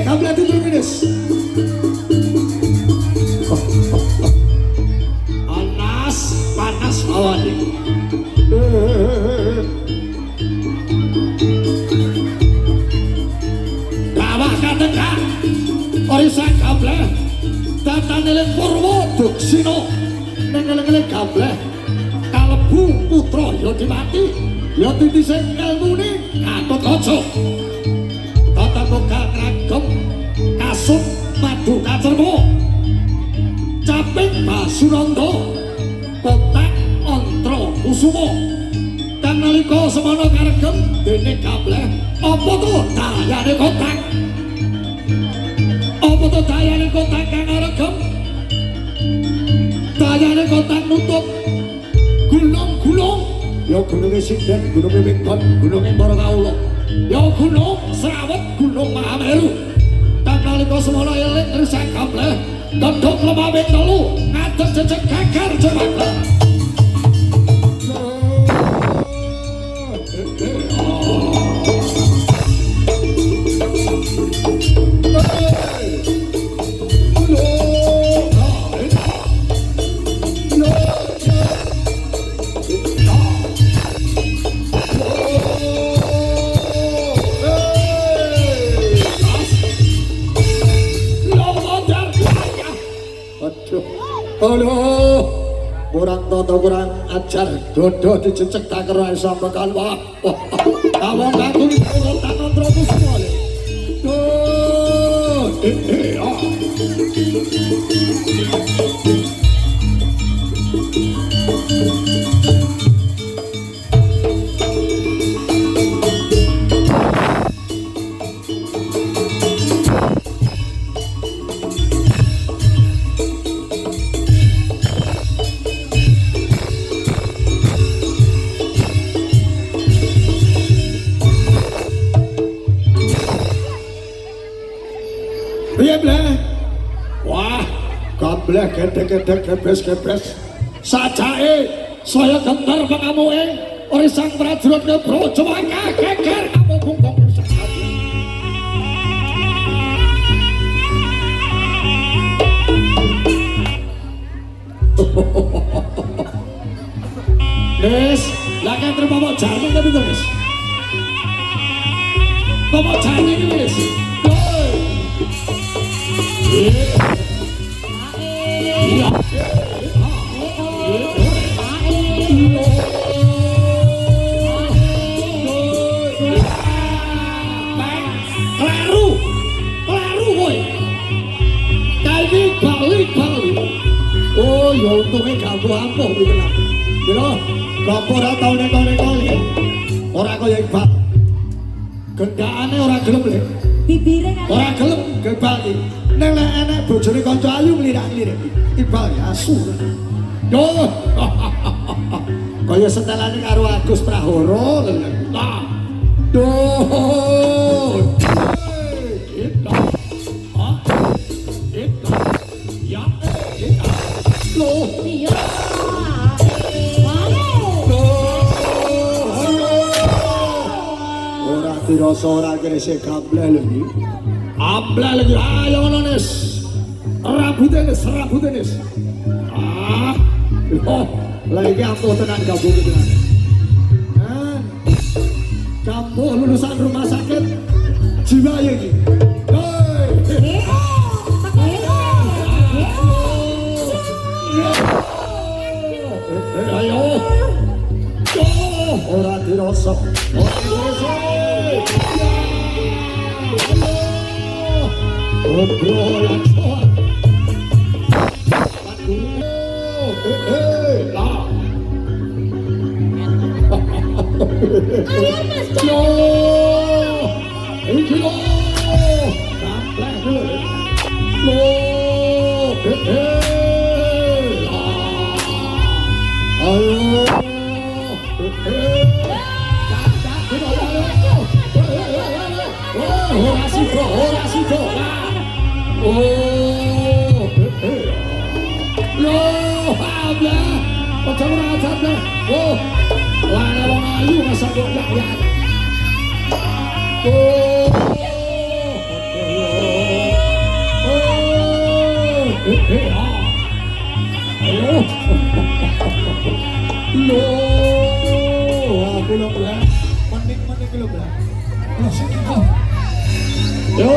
Kabla itu Nes. Panas awan ini. Kawah kateka Orisa kabla datanilin Purwo Duksino nengeleng-eleng kabla kalebu putra Yodimati Yodidising ngelmuni Gatotkaca Tatamuka ngagem kasut madu kacermo caping Basuranda kotak ontra kusumo kang nalika semana karegem dene kableh apa to dayane kotak kang karegem dayane kotak nutup gulung-gulung ya gununge Sinden gununge Wingkon gununge Marakaula ya gunung Srawet gunung Mahameru kang nalika semana eling risang kableh Dodok lemah ping 3 ngadeg jejeg geger Jakarta. Halo, kurang toto kurang ajar, dodo dicecek tak kerai sampekan wah, awang aku ini kurang tangan terus semua nih. Wah, kableh gedhe-gedhe gebes-gebes sajake saya gentar pangamuke ora sang prajurit Brajawaka geger kamu bungkong Nes, lagi terima bawa jalan tapi terus bawa jalan ini Nes iya kelaru woy kaini balik oh ya untungnya gak ampuh gitu gak ora tau neko-neko ora kaya Iqbal gendakane ora gelem lho bibire ora gelem gebali nek enek bojone kanca ayu nglirak-nglirik Iqbal ya asu yo kaya setelane karo Agus Prahara lho duh kita kita ya loh iya ora dirasa ora kresek kableh lho iki ableh lagi ayo ngono Nes rambute Nes oh lagi aku tenan gabung tenan kamu lulusan rumah sakit jiwa ya iki ayo ora dirasa Ojo ora ajane. Oh. Lare wong ayu masa kok ya. Oh. Ayo. Lo, aku lo belah. Manik lo belah. Yo.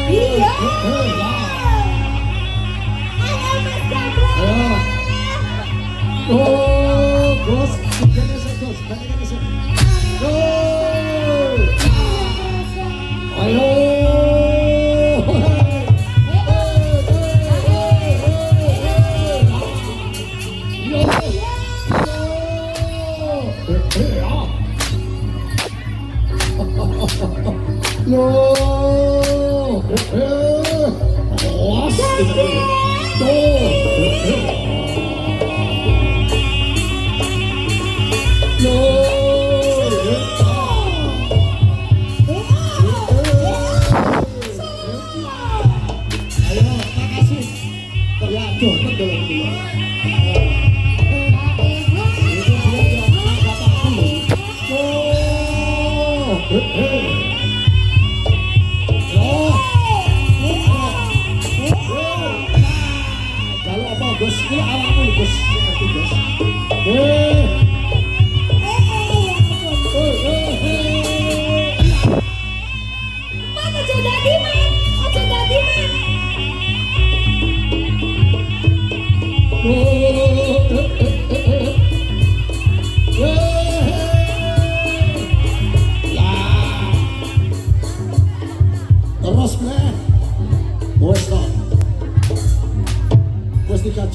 Iya. Ayo Mas Gabra. Oh, bos, bos, ayo.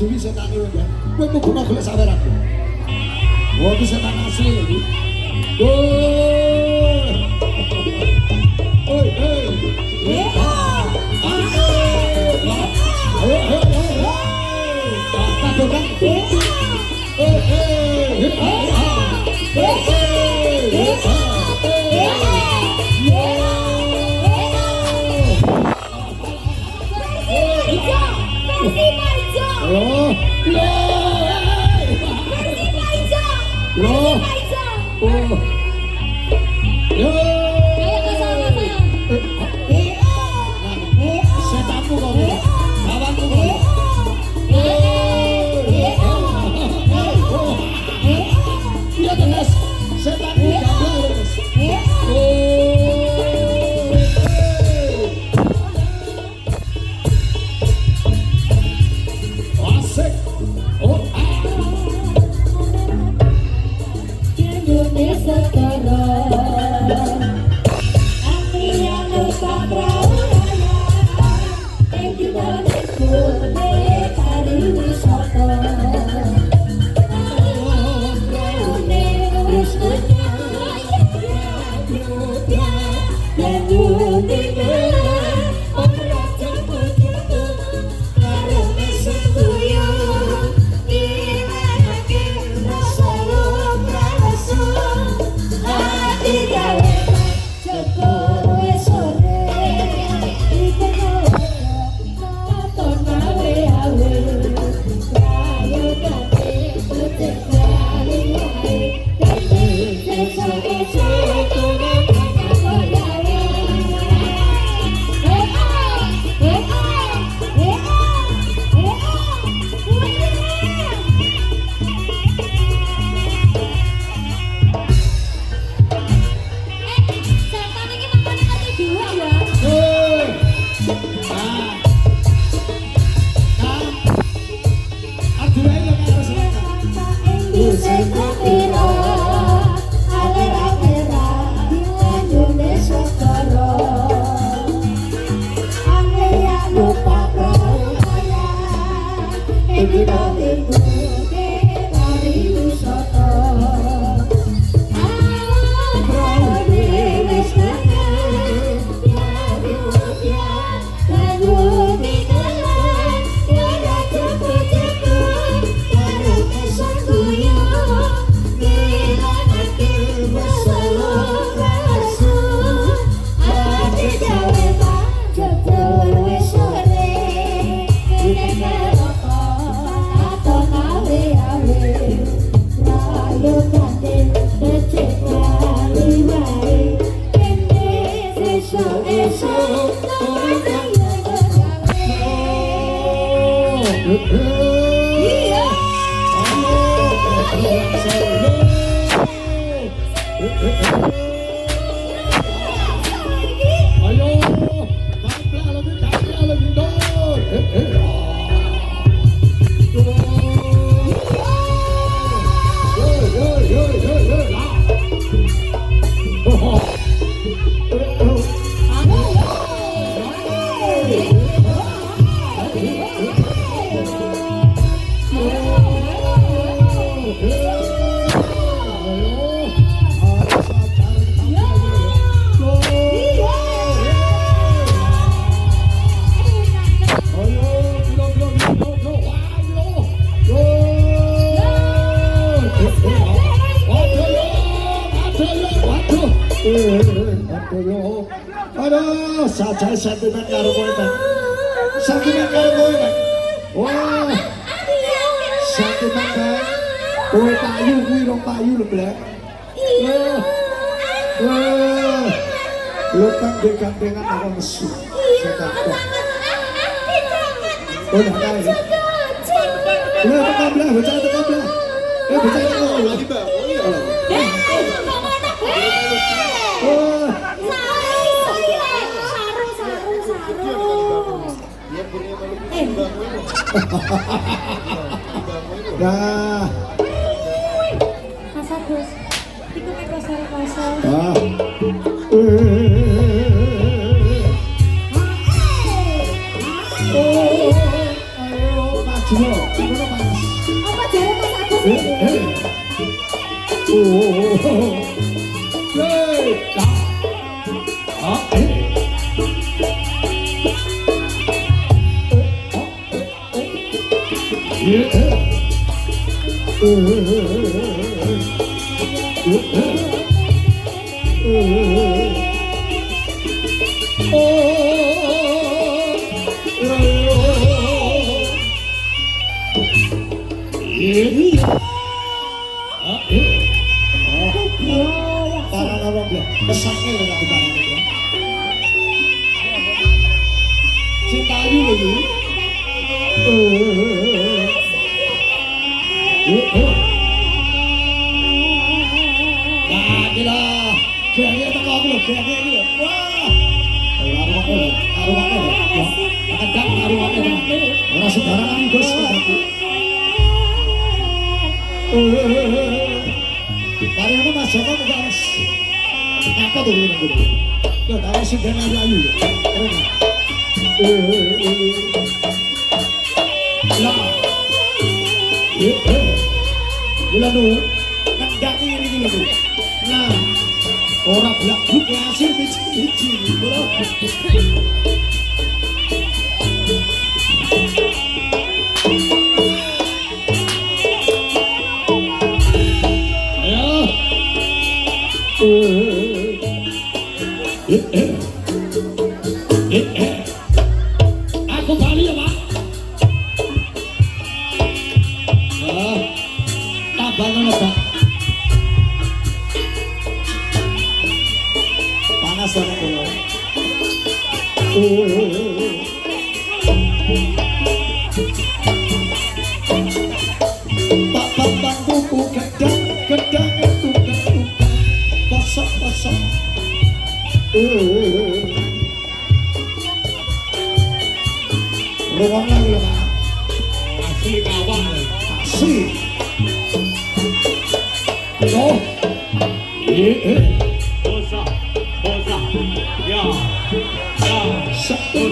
Jadi setan itu ya, gue mau guna gula saweran. Wah itu setan asli ini. Jatuh Iya. Ayo, tampil lagi dong. Aduh, saja sentimen karo kowe, Bang. Sentimen karo kowe, Bang. Wah, sentimen Bang. Kowe payu kuwi rong payu lho, Blek. Wah. Lu kan dekan-dekan aku mesu. Setakok. Oh, enggak tahu ya. Lah, tekan Blek, bocah tekan Blek. Bocah tekan lagi, Bang. Oh iya. Wah. Nah, Kasar bos, ikut kasar. ah, ayo maju lo, kono Mas. Apa jalan Mas Agus ini? Pesaknya lo aku barang itu. Cintayu lagi. Nah, gila. Kayaknya tengok aku loh, kayaknya ini loh. Wah. Arwahnya loh. Kedang arwahnya loh. Orang sembarangan bos. Mari ini Mas Joko juga Mas. Apa tuh ini dulu? Lo tahu sih dia ayu ya. Lah. Gila tuh. Kendang ini gila tuh. Nah. Orang belak buk hasil biji-biji. Aku balik ya Pak. Tabangan ya Pak. Panas banget ya. Pak buku gedang itu kosong. Ruang lagi loh Pak. Asli kawan. Asli. Oh.